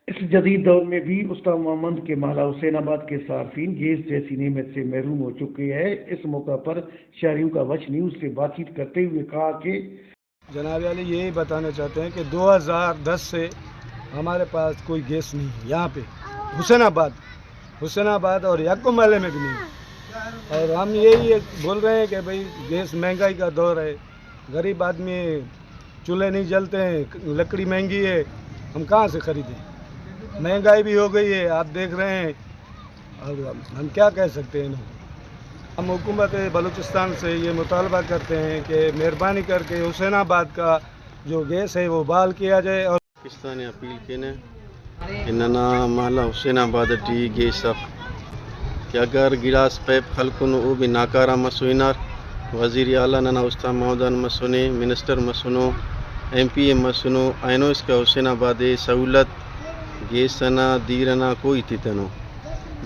اس جدید دور میں بھی استاد محمد کے محلہ حسین آباد کے صارفین گیس جیسی نعمت سے محروم ہو چکے ہیں۔ اس موقع پر شہریوں کا وچ نیوز سے بات چیت کرتے ہوئے کہا کہ جناب علی یہی بتانا چاہتے ہیں کہ 2010 سے ہمارے پاس کوئی گیس نہیں ہے یہاں پہ حسین آباد اور یعقوب محلے میں بھی نہیں ہے، اور ہم یہی بول رہے ہیں کہ بھئی گیس مہنگائی کا دور ہے، غریب آدمی چولہے نہیں جلتے ہیں، لکڑی مہنگی ہے، ہم کہاں سے خریدیں؟ مہنگائی بھی ہو گئی ہے، آپ دیکھ رہے ہیں، اور ہم کیا کہہ سکتے ہیں؟ ہم حکومت بلوچستان سے یہ مطالبہ کرتے ہیں کہ مہربانی کر کے حسین آباد کا جو گیس ہے وہ بحال کیا جائے۔ اور پاکستان اپیل کینے کہ ننا محلہ حسین آباد ٹی گیس اف کہ اگر گلاس پیپ خلقن او بھی ناکارہ مسوئنار وزیر اعلیٰ ننا استاد محمد مسونے منسٹر مسنو ایم پی اے مسنو اینو اس کا حسین آباد سہولت گیسنا دیرنا کوئی تیتنو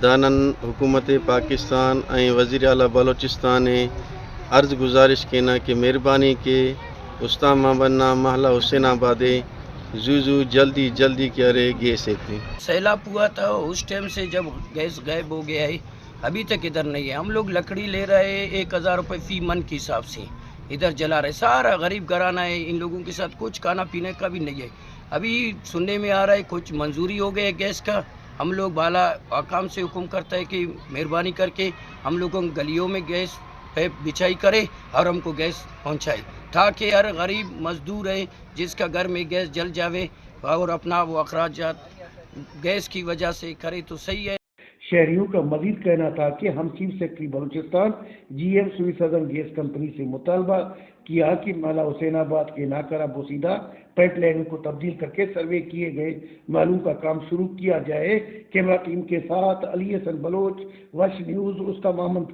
دانن حکومت پاکستان وزیر اعلیٰ بلوچستان عرض گزارش کینا کہ مہربانی کے استاد محمد محلہ حسین آباد زو جلدی کیا رہے گیس ایک سیلاب ہوا تھا اس ٹائم سے جب گیس غائب ہو گیا ہے، ابھی تک ادھر نہیں ہے۔ ہم لوگ لکڑی لے رہے ہیں 1000 روپے فی من کے حساب سے، ادھر جلا رہے، سارا غریب گھرانہ ہے، ان لوگوں کے ساتھ کچھ کھانا پینے کا بھی نہیں ہے۔ ابھی سننے میں آ رہا ہے کچھ منظوری ہو گئی ہے گیس کا، ہم لوگ بالا حکام سے حکم کرتا ہے کہ مہربانی کر کے ہم لوگوں گلیوں میں گیس پیپ بچھائی کرے اور ہم کو گیس پہنچائے، تاکہ ہر غریب مزدور ہے جس کا گھر میں گیس جل جاوے اور اپنا وہ اخراجات گیس کی وجہ سے کرے تو صحیح ہے۔ شہریوں کا مزید کہنا تھا کہ ہم chief secretary Balochistan G M Sui southern gas company سے مطالبہ کیا کہ محلہ حسین آباد کے ناکارہ بوسیدہ پائپ لائنوں کو تبدیل کر کے سروے کیے گئے معلوم کا کام شروع کیا جائے۔ کیمرہ ٹیم کے ساتھ علی حسن بلوچ، وش نیوز، استاد محمد۔